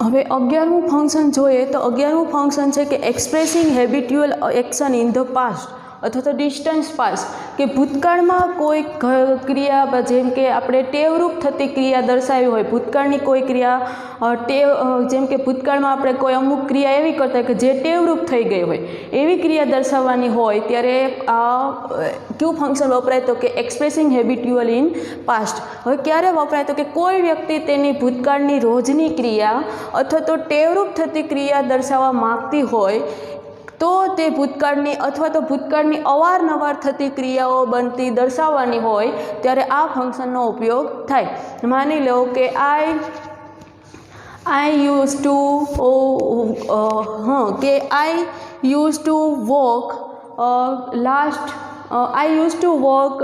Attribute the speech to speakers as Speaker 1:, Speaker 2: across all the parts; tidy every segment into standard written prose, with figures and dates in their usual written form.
Speaker 1: હવે 11મું ફંક્શન જોઈએ તો 11મું ફંક્શન છે કે expressing habitual action in the past અથવા તો ડિસ્ટન્સ પાસ્ટ, કે ભૂતકાળમાં કોઈ ક્રિયા જેમ કે આપણે ટેવરૂપ થતી ક્રિયા દર્શાવી હોય, ભૂતકાળની કોઈ ક્રિયા જેમ કે ભૂતકાળમાં આપણે કોઈ અમુક ક્રિયા એવી કરતા કે જે ટેવરૂપ થઈ ગઈ હોય એવી ક્રિયા દર્શાવવાની હોય ત્યારે કયું ફંક્શન વપરાય તો કે એક્સપ્રેસિંગ હેબિટ્યુઅલ ઇન પાસ્ટ. હવે ક્યારે વપરાય તો કે કોઈ વ્યક્તિ તેની ભૂતકાળની રોજની ક્રિયા અથવા તો ટેવરૂપ થતી ક્રિયા દર્શાવવા માગતી હોય તો તે ભૂતકાળની અથવા તો ભૂતકાળની અવારનવાર થતી ક્રિયાઓ બનતી દર્શાવવાની હોય ત્યારે આ ફંક્શનનો ઉપયોગ થાય. માની લો કે I use to walk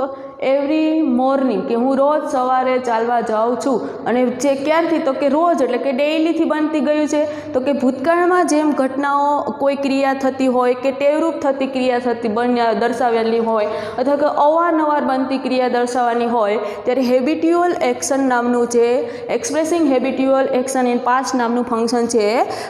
Speaker 1: every morning, કે હું રોજ સવારે ચાલવા જાઉં છું. અને જે ક્યારથી તો કે રોજ એટલે કે ડેઇલીથી બનતી ગયું છે તો કે ભૂતકાળમાં જેમ ઘટનાઓ કોઈ ક્રિયા થતી હોય કે ટેવરૂપ થતી ક્રિયા દર્શાવેલી હોય અથવા કે અવારનવાર બનતી ક્રિયા દર્શાવવાની હોય ત્યારે હેબિટ્યુઅલ એક્શન નામનું છે expressing habitual action in past નામનું ફંક્શન છે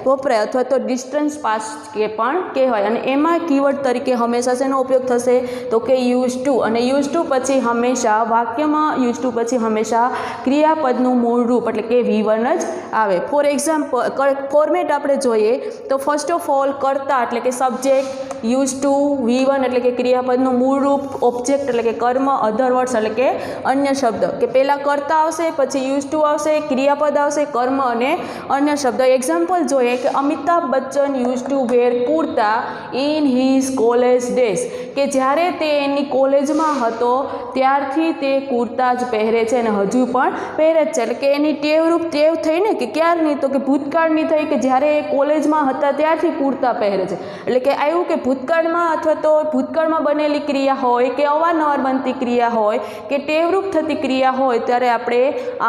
Speaker 1: વપરાય અથવા તો ડિસ્ટન્સ પાસ્ટ કે પણ કહેવાય. અને એમાં કીવર્ડ તરીકે હંમેશા શેનો ઉપયોગ થશે તો કે યુઝ ટુ, અને યુઝ ટુ પછી હંમેશા વાક્યમાં યુઝ ટુ પછી હંમેશા ક્રિયાપદનું મૂળ રૂપ એટલે કે V1 જ આવે. ફોર એક્ઝામ્પલ ફોર્મેટ આપણે જોઈએ તો ફર્સ્ટ ઓફ ઓલ કર્તા એટલે કે સબ્જેક્ટ, યુઝ ટુ, V1 એટલે કે ક્રિયાપદનું મૂળ રૂપ, ઓબ્જેક્ટ એટલે કે કર્મ, અધર વર્ડ્સ એટલે કે અન્ય શબ્દ, કે પહેલાં કર્તા આવશે પછી યુઝ ટુ આવશે, ક્રિયાપદ આવશે, કર્મ અને અન્ય શબ્દ. એક્ઝામ્પલ જોઈએ કે Amitabh Bachchan used to wear kurta in his college days, કે જ્યારે તે એની કોલેજમાં હતો ત્યારથી તે કુર્તા જ પહેરે છે અને હજુ પણ પહેરે જ છે. એટલે કે એની ટેવ થઈ ને કે ક્યારની તો કે ભૂતકાળની થઈ કે જ્યારે એ કોલેજમાં હતા ત્યારથી કુર્તા પહેરે છે. એટલે કે આવ્યું કે ભૂતકાળમાં અથવા તો ભૂતકાળમાં બનેલી ક્રિયા હોય કે અવારનવાર બનતી ક્રિયા હોય કે ટેવરૂપ થતી ક્રિયા હોય ત્યારે આપણે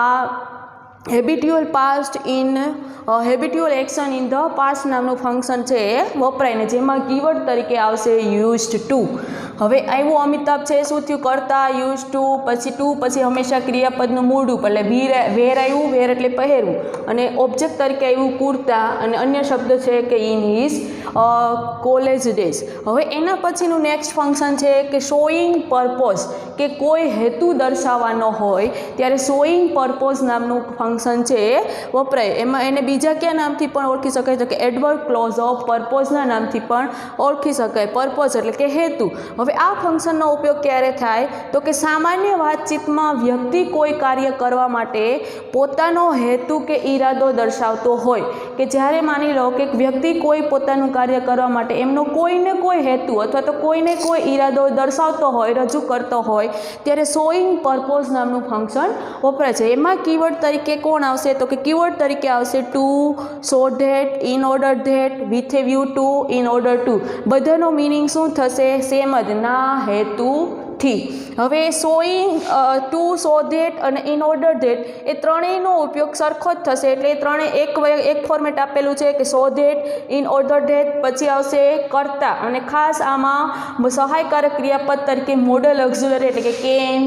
Speaker 1: આ હેબિટ્યુઅલ એક્શન ઇન ધ પાસ્ટ નામનું ફંક્શન છે એ વપરાય ને જેમાં કીવર્ડ તરીકે આવશે યુઝડ ટુ. હવે આવ્યું અમિતાભ છે, શું થયું કર્તા યુઝ ટુ પછી હંમેશા ક્રિયાપદનું મૂળ રૂપ એટલે વેર આવ્યું, વેર એટલે પહેરવું, અને ઓબ્જેક્ટ તરીકે આવ્યું કુર્તા અને અન્ય શબ્દ છે કે ઇન હિઝ કોલેજ ડેઝ. હવે એના પછીનું નેક્સ્ટ ફંક્શન છે કે શોઈંગ પર્પોઝ, કે કોઈ હેતુ દર્શાવવાનો હોય ત્યારે શોઈંગ પર્પોઝ નામનું ફંક્શન છે એ વપરાય. એમાં એને બીજા કયા નામથી પણ ઓળખી શકાય તો કે એડવર્બ ક્લોઝ ઓફ પર્પોઝના નામથી પણ ઓળખી શકાય. પર્પોઝ એટલે કે હેતુ. હવે આ ફંક્શનનો ઉપયોગ ક્યારે થાય તો કે સામાન્ય વાતચીતમાં વ્યક્તિ કોઈ કાર્ય કરવા માટે પોતાનો હેતુ કે ઈરાદો દર્શાવતો હોય, કે જ્યારે માની લો કે વ્યક્તિ કોઈ પોતાનું કાર્ય કરવા માટે એમનો કોઈને કોઈ હેતુ અથવા તો કોઈને કોઈ ઈરાદો દર્શાવતો હોય, રજૂ કરતો હોય ત્યારે શોઈંગ પર્પોઝ નામનું ફંક્શન વપરાય છે. એમાં કીવર્ડ તરીકે કોણ આવશે તો કે કીવર્ડ તરીકે આવશે to, so that, in order that, with a view to, in order to. બધાનો મિનિંગ શું થશે સેમ જ, ના હેતુથી. હવે શોઈંગ ટુ, સો ધેટ અને ઇન ઓર્ડર ધેટ એ ત્રણેયનો ઉપયોગ સરખો જ થશે. એટલે એ ત્રણેય એક ફોર્મેટ આપેલું છે કે સો ધેટ, ઇન ઓર્ડર ધેટ, પછી આવશે કર્તા, અને ખાસ આમાં સહાયકારક ક્રિયાપદ તરીકે મોડલ ઓક્ઝિલરી એટલે કે can,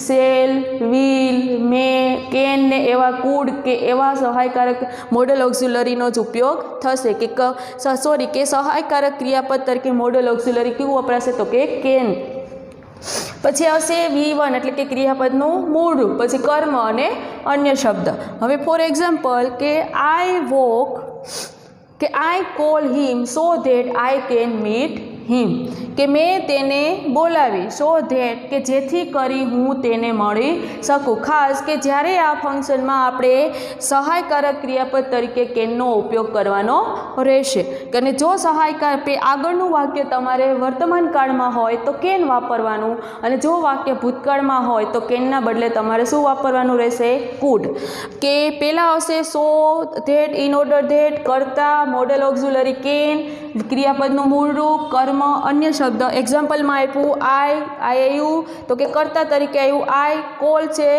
Speaker 1: shall, will, may, can ને એવા કુડ કે એવા સહાયકારક મોડલ ઓક્ઝિલરીનો જ ઉપયોગ થશે. કે સહાયકારક ક્રિયાપદ તરીકે મોડલ ઓક્ઝિલરી કેવું વપરાશે તો કે કેન. પછી આવશે V1 એટલે કે ક્રિયાપદનું મૂળ રૂપ, પછી કર્મ અને અન્ય શબ્દ. હવે ફોર એક્ઝામ્પલ કે I call him so that I can meet him, કે મેં તેને બોલાવી સો ધેટ કે જેથી કરી હું તેને મળી શકું. ખાસ કે જ્યારે આ ફંક્શનમાં આપણે સહાયકારક ક્રિયાપદ તરીકે કેનનો ઉપયોગ કરવાનો રહેશે. અને જો સહાયકાર આગળનું વાક્ય તમારે વર્તમાન કાળમાં હોય તો કેન વાપરવાનું, અને જો વાક્ય ભૂતકાળમાં હોય તો કેનના બદલે તમારે શું વાપરવાનું રહેશે કુડ. કે પહેલાં આવશે so that, in order that, કર્તા, મોડેલ ઓક્ઝિલરી કેન, ક્રિયાપદનું મૂળ રૂપ, કર્મ, અન્ય શબ્દ. એક્ઝામ્પલમાં આપ્યું આઈ આવ્યું તો કે કર્તા તરીકે આવ્યું આઈ, કોલ છે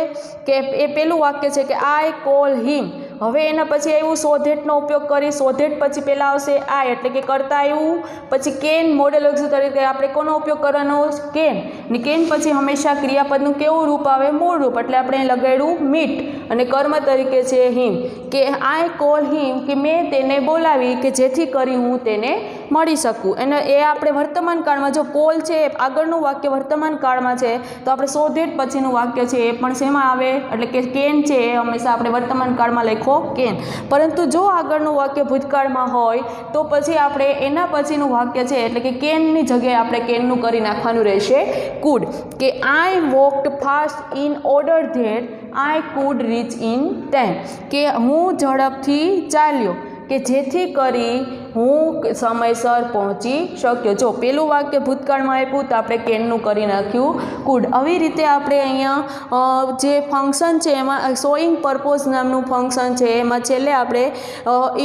Speaker 1: કે એ પહેલું વાક્ય છે કે આઈ કોલ હિમ. હવે એના પછી આવ્યું સો ધેટનો ઉપયોગ કરી, સો ધેટ પછી પહેલાં આવશે આઈ એટલે કે કરતા આવ્યું, પછી કેન મોડેલ તરીકે આપણે કોનો ઉપયોગ કરવાનો કેન, ને કેન પછી હંમેશા ક્રિયાપદનું કેવું રૂપ આવે મૂળ રૂપ એટલે આપણે લગાડ્યું મીટ, અને કર્મ તરીકે છે હિમ કે આઈ કોલ હિમ કે મેં તેને બોલાવી કે જેથી કરી હું તેને મળી શકું. અને એ આપણે વર્તમાન કાળમાં જો કોલ છે આગળનું વાક્ય વર્તમાન કાળમાં છે તો આપણે સો ધેટ પછીનું વાક્ય છે એ પણ શેમાં આવે એટલે કે કેન છે એ હંમેશા આપણે વર્તમાન કાળમાં લખો કેન. પરંતુ જો આગળનું વાક્ય ભૂતકાળમાં હોય તો પછી આપણે એના પછીનું વાક્ય છે એટલે કે કેનની જગ્યાએ આપણે કેનનું કરી નાખવાનું રહેશે કુડ, કે I walked fast in order that I could reach in time, કે હું ઝડપથી ચાલ્યો કે જેથી કરી હું સમયસર પહોંચી શક્યો. જો પેલું વાક્ય ભૂતકાળમાં આપ્યું તો આપણે કેનનું કરી નાખ્યું કુડ. આવી રીતે આપણે અહીંયા જે ફંક્શન છે એમાં શોઈંગ પર્પોઝ નામનું ફંક્શન છે એમાં છેલ્લે આપણે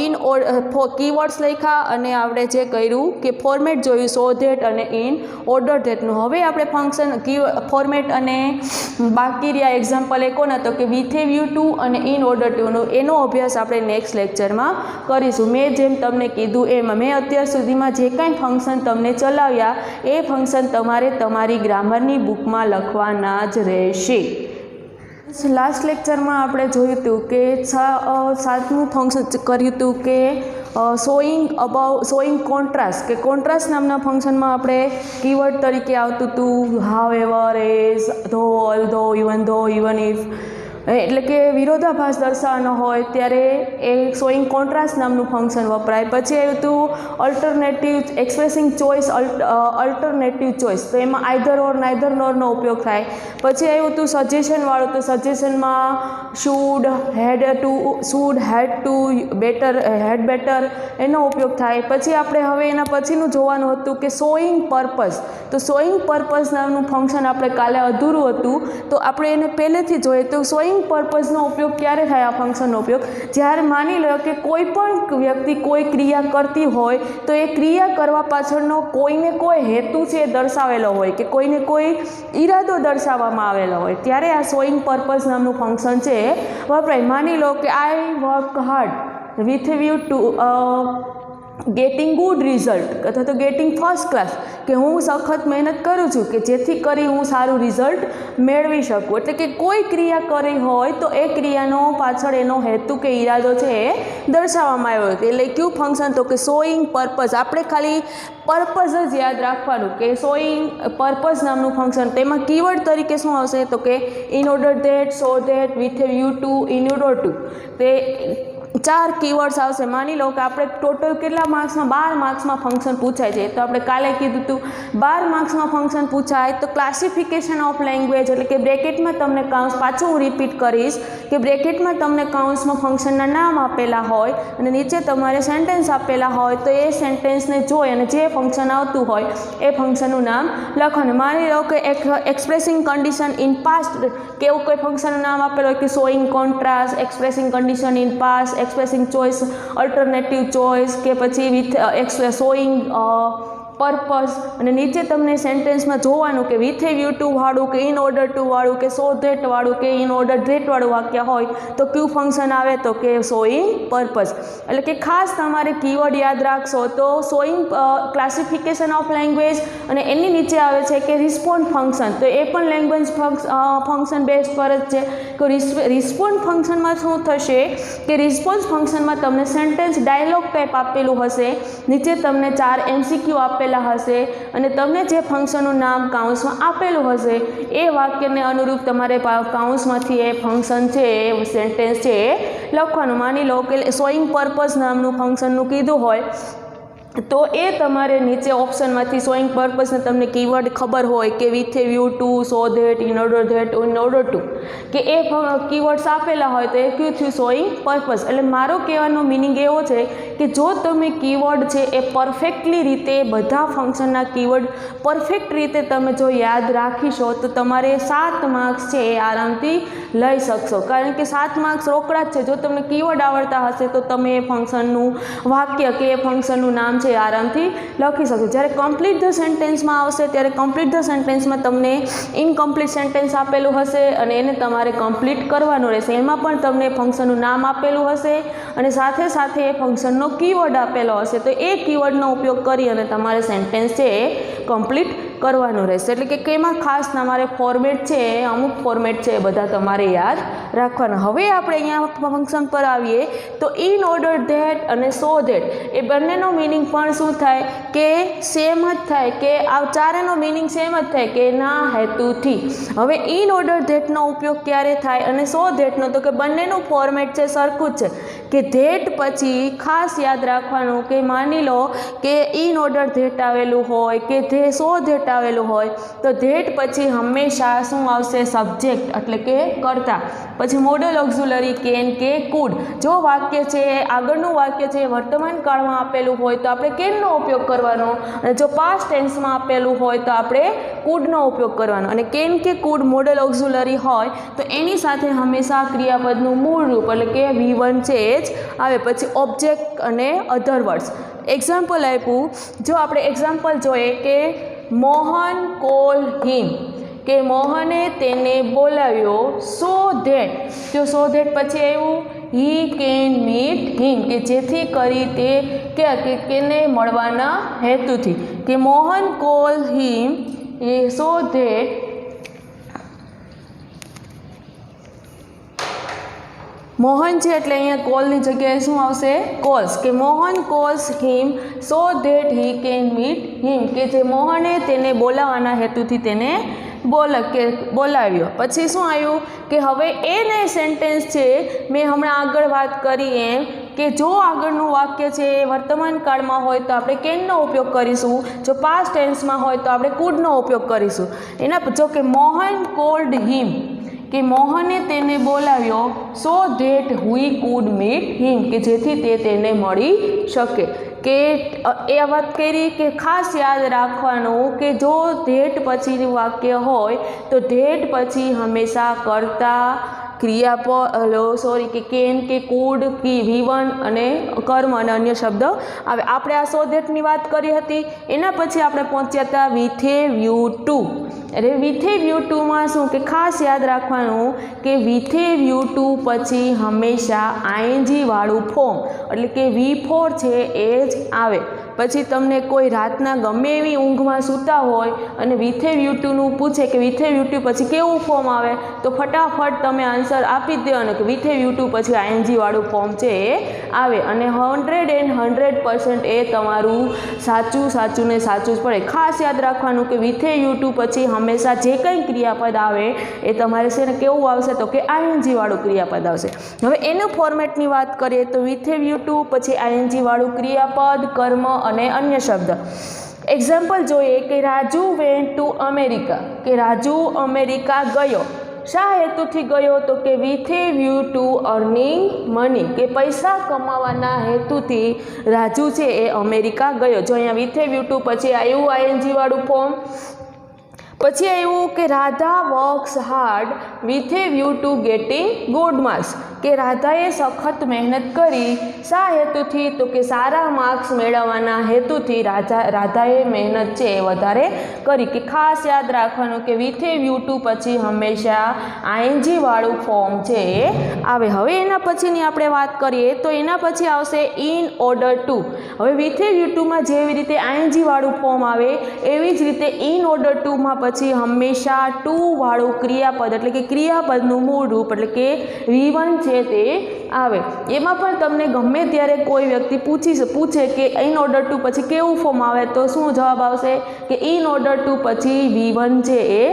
Speaker 1: ઇન કીવર્ડ્સ લખ્યા અને આપણે જે કર્યું કે ફોર્મેટ જોયું સો ધેટ અને ઇન ઓર્ડર ધેટનું. હવે આપણે ફંક્શન ફોર્મેટ અને બાકી રહ્યા એક્ઝામ્પલ એ કોના તો કે વિથ એ વ્યૂ ટુ અને ઇન ઓર્ડર ટુનું એનો અભ્યાસ આપણે નેક્સ્ટ લેક્ચરમાં કરીશું. મેં જેમ તમને કીધું એમાં મેં અત્યાર સુધીમાં જે કાંઈ ફંક્શન તમને ચલાવ્યા એ ફંક્શન તમારે તમારી ગ્રામરની બુકમાં લખવાના જ રહેશે. લાસ્ટ લેક્ચરમાં આપણે જોયું હતું કે સાતમું ફંક્શન કર્યું હતું કે શોઈંગ કોન્ટ્રાસ્ટ, કે કોન્ટ્રાસ્ટ નામના ફંક્શનમાં આપણે કીવર્ડ તરીકે આવતું હતું હાવ એવર, એઝ, ધો, ઓલ ધો, ઇવન ધો, ઇવન ઇફ, એટલે કે વિરોધાભાસ દર્શાવવાનો હોય ત્યારે એ શોઈંગ કોન્ટ્રાસ્ટ નામનું ફંક્શન વપરાય. પછી આવ્યું હતું alternative expressing choice, alternative choice, તો એમાં આઈધર ઓર નાઈધર નોરનો ઉપયોગ થાય. પછી આવ્યું હતું સજેશનવાળું, તો સજેશનમાં should, had to, better, had better એનો ઉપયોગ થાય. પછી આપણે હવે એના પછીનું જોવાનું હતું કે શોઈંગ પર્પઝ, તો શોઈંગ પર્પઝ નામનું ફંક્શન આપણે કાલે અધૂરું હતું તો આપણે એને પહેલેથી જોઈએ. તો શોઈંગ પર્પઝનો ઉપયોગ ક્યારે થાય આ ફંક્શનનો ઉપયોગ? જ્યારે માની લો કે કોઈ પણ વ્યક્તિ કોઈ ક્રિયા કરતી હોય તો એ ક્રિયા કરવા પાછળનો કોઈને કોઈ હેતુ છે દર્શાવેલો હોય કે કોઈને કોઈ ઈરાદો દર્શાવવામાં આવેલો હોય ત્યારે આ શોઈંગ પર્પઝ નામનું ફંક્શન છે વપરાય. માની લો કે I work hard with view to getting good result અથવા તો ગેટિંગ ફર્સ્ટ ક્લાસ, કે હું સખત મહેનત કરું છું કે જેથી કરી હું સારું રિઝલ્ટ મેળવી શકું. એટલે કે કોઈ ક્રિયા કરી હોય તો એ ક્રિયાનો પાછળ એનો હેતુ કે ઈરાદો છે એ દર્શાવવામાં આવ્યો. એટલે કયું ફંક્શન તો કે શોઈંગ પર્પઝ. આપણે ખાલી પર્પઝ જ યાદ રાખવાનું કે શોઈંગ પર્પઝ નામનું ફંક્શન. તેમાં કીવર્ડ તરીકે શું આવશે તો કે in order that, so that, with a view to, in order two, તે 4 કીવર્ડ્સ આવશે. માની લો કે આપણે ટોટલ કેટલા માર્ક્સમાં 12 માર્ક્સમાં ફંક્શન પૂછાય છે તો આપણે કાલે કીધું હતું 12 માર્ક્સમાં ફંક્શન પૂછાય તો ક્લાસિફિકેશન ઓફ લેંગ્વેજ એટલે કે બ્રેકેટમાં તમને કાઉન્સ, પાછું હું રિપીટ કરીશ કે બ્રેકેટમાં તમને કાઉન્સમાં ફંક્શનના નામ આપેલા હોય અને નીચે તમારે સેન્ટેન્સ આપેલા હોય તો એ સેન્ટેન્સને જોઈ અને જે ફંક્શન આવતું હોય એ ફંક્શનનું નામ લખવાનું. માની લો કે એક્સપ્રેસિંગ કન્ડિશન ઇન પાસ્ટ કે એવું કોઈ ફંક્શનનું નામ આપેલું હોય કે showing contrast, expressing condition in past, expressing choice, alternative choice, કે પછી વિથ શોઈંગ પર્પઝ, અને નીચે તમને સેન્ટેન્સમાં જોવાનું કે વિથ એ વ્યૂ ટુ વાળું કે ઇન ઓર્ડર ટુ વાળું કે સો ધેટ વાળું કે ઇન ઓર્ડર ધેટ વાળું વાક્ય હોય તો કયું ફંક્શન આવે તો કે શોઈંગ પર્પઝ. એટલે કે ખાસ તમારે કીવર્ડ યાદ રાખશો તો શોઈંગ ક્લાસિફિકેશન ઓફ લેંગ્વેજ અને એની નીચે આવે છે કે રિસ્પોન્ડ ફંક્શન, તો એ પણ લેંગ્વેજ ફંક્શન બેઝ પર જ છે. તો રિસ્પોન્ડ ફંક્શનમાં શું થશે કે રિસ્પોન્સ ફંક્શનમાં તમને સેન્ટેન્સ ડાયલોગ ટાઈપ આપેલું હશે, નીચે તમને 4 MCQ આપેલા હશે અને તમને જે ફંક્શનનું નામ કાઉન્સમાં આપેલું હશે એ વાક્યને અનુરૂપ તમારે કાઉન્સમાંથી એ ફંક્શન છે એ સેન્ટેન્સ છે એ લખવાનું. માની લો કે શોઈંગ પર્પઝ નામનું ફંક્શનનું કીધું હોય તો એ તમારે નીચે ઓપ્શનમાંથી શોઈંગ પર્પઝને તમને કીવર્ડ ખબર હોય કે with a view two, so that, in order two, કે એ કીવર્ડ્સ આપેલા હોય તો એ કયું થયું શોઈંગ પર્પઝ. એટલે મારો કહેવાનો મિનિંગ એવો છે કે જો તમે કીવર્ડ છે એ પરફેક્ટલી રીતે બધા ફંક્શનના કીવર્ડ પરફેક્ટ રીતે તમે જો યાદ રાખીશો તો તમારે 7 માર્ક્સ છે એ આરામથી લઈ શકશો. કારણ કે 7 માર્ક્સ રોકડા જ છે. જો તમને કીવર્ડ આવડતા હશે તો તમે એ ફંક્શનનું વાક્ય કે એ ફંક્શનનું નામ છે છે આરામથી લખી શકશો. જ્યારે કમ્પ્લીટ ધ સેન્ટેન્સમાં આવશે ત્યારે કમ્પ્લીટ ધ સેન્ટેન્સમાં તમને ઇનકમ્પ્લીટ સેન્ટેન્સ આપેલું હશે અને એને તમારે કમ્પ્લીટ કરવાનું રહેશે. એમાં પણ તમને ફંક્શનનું નામ આપેલું હશે અને સાથે સાથે એ ફંક્શનનો કીવર્ડ આપેલો હશે. તો એ કીવર્ડનો ઉપયોગ કરી અને તમારે સેન્ટેન્સ છે એ કમ્પ્લીટ કરવાનું રહેશે. એટલે કે એમાં ખાસ તમારે ફોર્મેટ છે અમુક ફોર્મેટ છે એ બધા તમારે યાદ રાખવાના. હવે આપણે અહીંયા ફંક્શન પર આવીએ તો ઇન ઓર્ડર ધેટ અને સો ધેટ એ બંનેનો મિનિંગ પણ શું થાય કે સેમ જ થાય કે આ ચારેનો મિનિંગ સેમ જ થાય કે ના હેતુથી. હવે ઇન ઓર્ડર ધેટનો ઉપયોગ ક્યારે થાય અને સો ધેટનો તો કે બંનેનું ફોર્મેટ છે સરખું જ છે કે ધેટ પછી ખાસ યાદ રાખવાનું કે માની લો કે ઇન ઓર્ડર ધેટ આવેલું હોય કે સો ધેટ આવેલું હોય તો ધેટ પછી હંમેશા શું આવશે સબ્જેક્ટ એટલે કે કર્તા, પછી મોડલ ઓક્ઝિલરી કેન કે કુડ. જો વાક્ય છે આગળનું વાક્ય છે વર્તમાન કાળમાં આપેલું હોય તો આપણે કેનનો ઉપયોગ કરવાનો અને જો પાસ્ટ ટેન્સમાં આપેલું હોય તો આપણે કુડનો ઉપયોગ કરવાનો. અને કેન કે કુડ મોડલ ઓક્ઝિલરી હોય તો એની સાથે હંમેશા ક્રિયાપદનું મૂળ રૂપ એટલે કે V1 છે જ આવે, પછી ઓબ્જેક્ટ અને અધર વર્ડ્સ. એક્ઝામ્પલ આપ્યું, જો આપણે એક્ઝામ્પલ જોઈએ કે મોહન કોલ હિમ કે મોહને તેને બોલાવ્યો સો ધેટ. જો સો ધેટ પછી આવ્યું હી કેન મીટ હિમ કે જેથી કરી તે કે કેને મળવાના હેતુથી કે મોહન કોલ હિમ એ સો ધેટ મોહન છે એટલે અહીંયા કોલની જગ્યાએ શું આવશે કોલ્સ કે Mohan calls him so that he can meet him કે જે મોહને તેને બોલાવવાના હેતુથી તેને બોલાવ્યો. પછી શું આવ્યું કે હવે એને સેન્ટેન્સ છે મેં હમણાં આગળ વાત કરી એમ કે જો આગળનું વાક્ય છે વર્તમાન કાળમાં હોય તો આપણે કેનનો ઉપયોગ કરીશું, જો પાસ્ટ ટેન્સમાં હોય તો આપણે કુડનો ઉપયોગ કરીશું. એના જો કે મોહન કોલ્ડ હિમ કે મોહને તેને બોલાવ્યો સો ધેટ હુઈ કુડ મીટ હિમ કે જેથી તે તેને મળી શકે. કે એ વાત કરી કે ખાસ યાદ રાખવાનું કે જો ધેટ પછીનું વાક્ય હોય તો ધેટ પછી હંમેશા કર્તા ક્રિયાપદ કે કેન કે કુડ કી V1 અને કર્મ અને અન્ય શબ્દ આવે. આપણે આ સો ધેટની વાત કરી હતી. એના પછી આપણે પહોંચ્યા હતા વિથે વ્યૂ ટુ. એટલે વિથે વ્યૂ ટુમાં શું કે ખાસ યાદ રાખવાનું કે વિથે વ્યૂ ટુ પછી હંમેશા આઈએનજી વાળું ફોર્મ એટલે કે V4 છે એ જ આવે. પછી તમને કોઈ રાતના ગમે એવી ઊંઘમાં સૂતા હોય અને વિથે વ્યૂ ટુનું પૂછે કે વિથે વ્યૂ ટુ પછી કેવું ફોર્મ આવે તો ફટાફટ તમે આન્સર આપી જ દેવાનો કે વિથે વ્યૂ ટુ પછી આઈએનજી વાળું ફોર્મ છે એ આવે અને 100% એ તમારું સાચું ને સાચું જ પડે. ખાસ યાદ રાખવાનું કે વિથે વ્યૂ ટુ પછી હંમેશા જે કંઈ ક્રિયાપદ આવે એ તમારે છે ને કેવું આવશે તો કે આઈએનજી વાળું ક્રિયાપદ આવશે. હવે એનું ફોર્મેટની વાત કરીએ તો વિથે વ્યૂ ટુ પછી આઈએનજી વાળું ક્રિયાપદ કર્મ અને અન્ય શબ્દ. એક્ઝામ્પલ જોઈએ કે રાજુ વેન્ટ ટુ અમેરિકા કે રાજુ અમેરિકા ગયો. શા હેતુથી ગયો તો કે વિથે વ્યૂ ટુ અર્નિંગ મની કે પૈસા કમાવાના હેતુથી રાજુ છે એ અમેરિકા ગયો. જો અહીંયા વિથે વ્યૂ ટુ પછી આવ્યું આઈએનજી વાળું ફોર્મ. પછી આવ્યું કે Radha works hard with a view to getting good marks કે રાધાએ સખત મહેનત કરી શા હેતુથી તો કે સારા માર્ક્સ મેળવવાના હેતુથી રાધાએ મહેનત છે એ વધારે કરી. કે ખાસ યાદ રાખવાનું કે વિથે વ્યૂ ટુ પછી હંમેશા આઈએનજી વાળું ફોર્મ છે એ આવે. હવે એના પછીની આપણે વાત કરીએ તો એના પછી આવશે ઇન ઓર્ડર ટુ. હવે વિથે વ્યૂ ટુમાં જેવી રીતે આઈએનજી વાળું ફોર્મ આવે એવી જ રીતે ઇન ઓર્ડર ટુમાં પછી હંમેશા ટુ વાળું ક્રિયાપદ એટલે કે ક્રિયાપદનું મૂળ રૂપ એટલે કે V1 છે તે આવે. એમાં પણ તમને ગમે ત્યારે કોઈ વ્યક્તિ પૂછે કે ઇન ઓર્ડર ટુ પછી કેવું ફોર્મ આવે તો શું જવાબ આવશે કે ઇન ઓર્ડર ટુ પછી V1 છે એ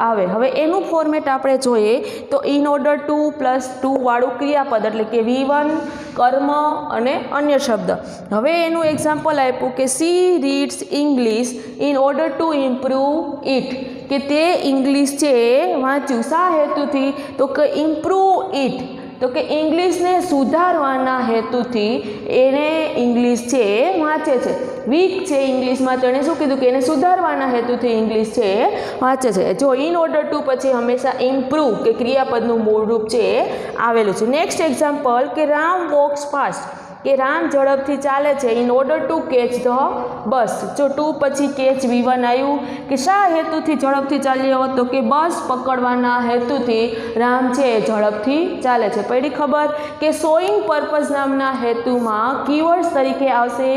Speaker 1: આવે. હવે એનું ફોર્મેટ આપણે જોઈએ તો in order to plus to વાળું ક્રિયાપદ એટલે કે V1 કર્મ અને અન્ય શબ્દ. હવે એનું એક્ઝામ્પલ આપ્યું કે C reads English in order to improve it કે તે ઇંગ્લિશ છે વાંચ્યું શા હેતુથી તો કે ઇમ્પ્રૂવ ઇટ તો કે ઇંગ્લિશને સુધારવાના હેતુથી એને ઇંગ્લિશ છે એ વાંચે છે. વીક છે ઇંગ્લિશમાં તો એણે શું કીધું કે એને સુધારવાના હેતુથી ઇંગ્લિશ છે એ વાંચે છે. જો ઇન ઓર્ડર ટુ પછી હંમેશા ઇમ્પ્રૂવ કે ક્રિયાપદનું મૂળ રૂપ છે એ આવેલું છે. નેક્સ્ટ એક્ઝામ્પલ કે રામ વોક્સ ફાસ્ટ કે રામ ઝડપથી ચાલે છે in order to catch the bus. જો ટુ પછી કેચ V1 આવ્યું કે શા હેતુથી ઝડપથી ચાલ્યો તો કે બસ પકડવાના હેતુથી રામ છે એ ઝડપથી ચાલે છે. પડી ખબર કે શોઈંગ પર્પઝ નામના હેતુમાં કીવર્ડ્સ તરીકે આવશે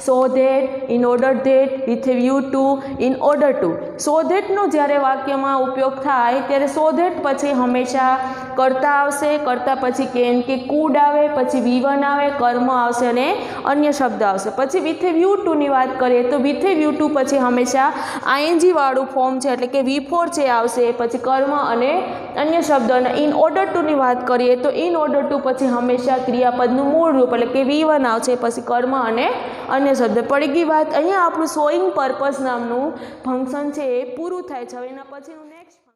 Speaker 1: so that, in order that, with view to, in order to. સો ધેટનો જ્યારે વાક્યમાં ઉપયોગ થાય ત્યારે સો ધેટ પછી હંમેશા કર્તા આવશે, કર્તા પછી કેન કે કુડ આવે, પછી V1 આવે, કર્મ આવશે અને અન્ય શબ્દ આવશે. પછી વિથ વ્યૂ ટુની વાત કરીએ તો વિથ વ્યૂ ટુ પછી હંમેશા ING વાળું ફોર્મ છે એટલે કે V4 છે આવશે, પછી કર્મ અને અન્ય શબ્દ. અને ઇન ઓર્ડર ટુની વાત કરીએ તો ઇન ઓર્ડર ટુ પછી હંમેશા ક્રિયાપદનું મૂળ રૂપ એટલે કે V1 આવશે, પછી કર્મ અને અન્ય શબ્દ. પડી ગઈ વાત. અહીંયા આપણું શોઈંગ પર્પઝ નામનું ફંક્શન છે એ પૂરું થાય છે. હવે એના પછીનું નેક્સ્ટ